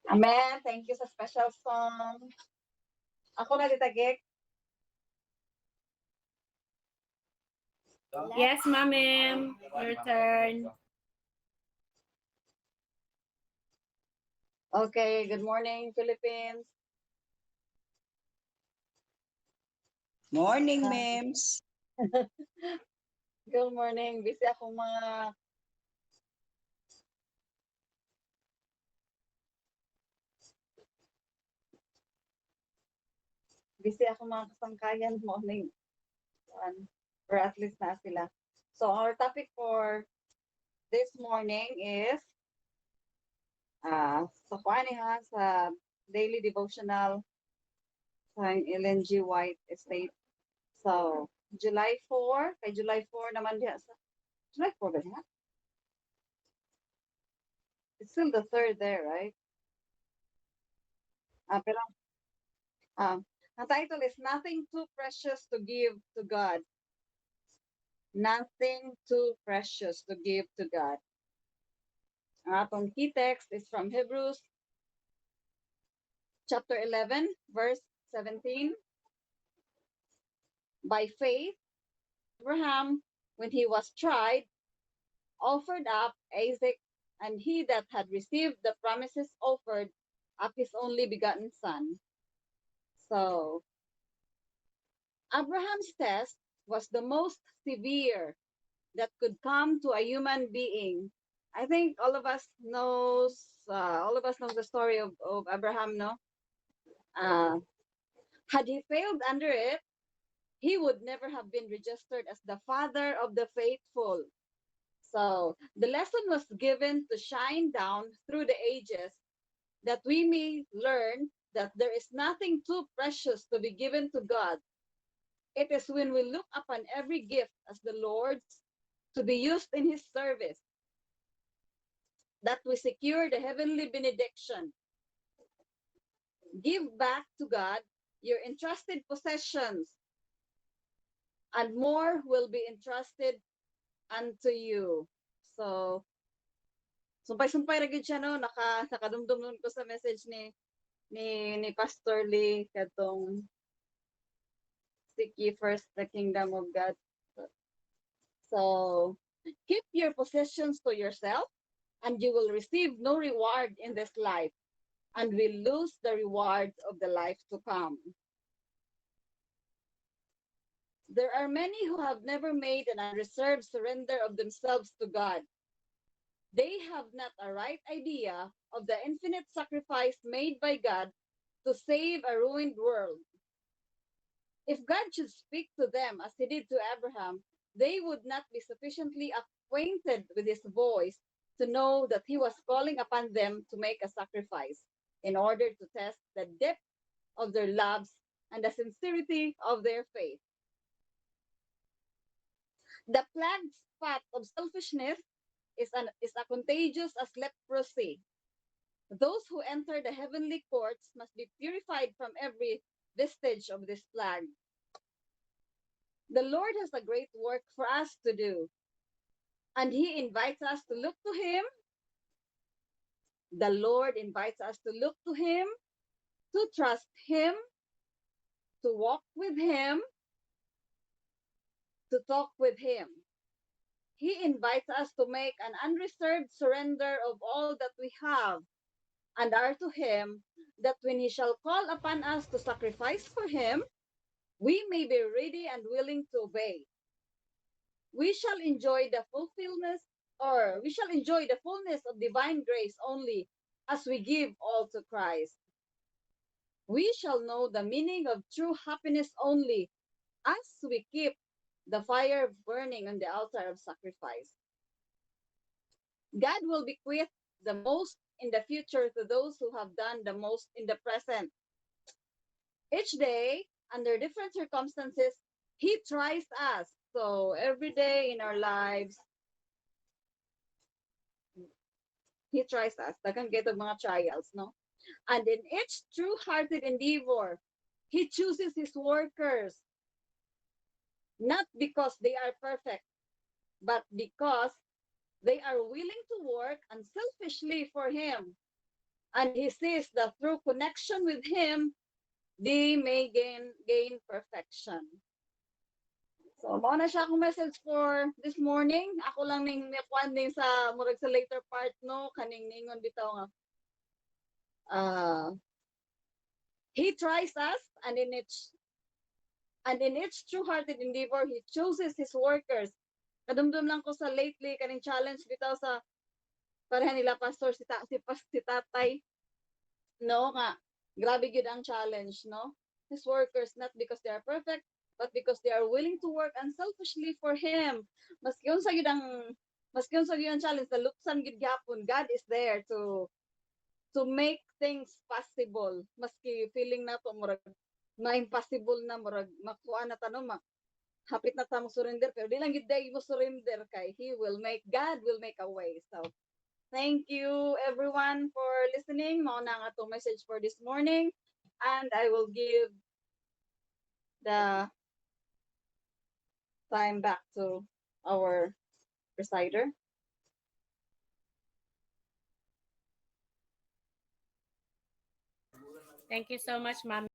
Amen. Thank you sa special song. Ako na ditagik. Yes, ma'am. Your turn. Okay, good morning, Philippines. Morning, Ah, memes. good morning. Busy akong mga kasangkayan morning. Or at least na sila. So our topic for this morning is sa kuan ha sa daily devotional sa Ellen G. White Estate. So July 4, kay July 4 naman diha sa July 4 ba diha? It's still the third there, right? Pero ang title is Nothing Too Precious to Give to God. Nothing too precious to give to God. Ang atong key text is from Hebrews chapter 11, verse 17. By faith, Abraham, when he was tried, offered up Isaac, and he that had received the promises offered up his only begotten son. So, Abraham's test was the most severe that could come to a human being. I think all of us knows the story of Abraham, no? Uh, had he failed under it, he would never have been registered as the father of the faithful. So the lesson was given to shine down through the ages that we may learn that there is nothing too precious to be given to God. It is when we look upon every gift as the Lord's to be used in his service that we secure the heavenly benediction. Give back to God your entrusted possessions, and more will be entrusted unto you. So, sumpay-sumpay ra gyud siya no, nakadumdum nun ko sa message ni Pastor Lee katong seek ye first the kingdom of God. So, keep your possessions to yourself, and you will receive no reward in this life, and will lose the rewards of the life to come. There are many who have never made an unreserved surrender of themselves to God. They have not a right idea of the infinite sacrifice made by God to save a ruined world. If God should speak to them as he did to Abraham, they would not be sufficiently acquainted with his voice to know that he was calling upon them to make a sacrifice in order to test the depth of their loves and the sincerity of their faith. The plague spot of selfishness is as contagious as leprosy. Those who enter the heavenly courts must be purified from every vestige of this plague. The Lord has a great work for us to do, and he invites us to look to him. The Lord invites us to look to him, to trust him, to walk with him, to talk with him. He invites us to make an unreserved surrender of all that we have and are to him, that when he shall call upon us to sacrifice for him, we may be ready and willing to obey. We shall enjoy the fulfillment, or we shall enjoy the fullness of divine grace only as we give all to Christ. We shall know the meaning of true happiness only as we keep the fire burning on the altar of sacrifice. God will bequeath the most in the future to those who have done the most in the present. Each day, under different circumstances, he tries us. So every day in our lives, he tries us. Daghang get mga trials, no? And in each true-hearted endeavor, he chooses his workers, not because they are perfect, but because they are willing to work unselfishly for him. and he sees that through connection with him, they may gain perfection. So, mao na siya akong message for this morning. Ako lang ning nakuan ning sa murag sa later part no kaning ningon bitaw nga he tries us and in each true-hearted endeavor he chooses his workers. Kadumdum lang ko sa lately kaning challenge bitaw sa pareha nila pastor si tatay no nga grabe gyud ang challenge no his workers not because they are perfect but because they are willing to work unselfishly for him maski unsa gyud ang challenge taluksan gyud gyapon God is there to make things possible maski feeling na to murag ma-impossible na murag makuha na tanong hapit na ta mo surrender pero di lang gyud day mo surrender kay God will make a way. So thank you everyone for listening. Mao na nga to message for this morning. And I will give the time back to our presider. Thank you so much, Ma'am.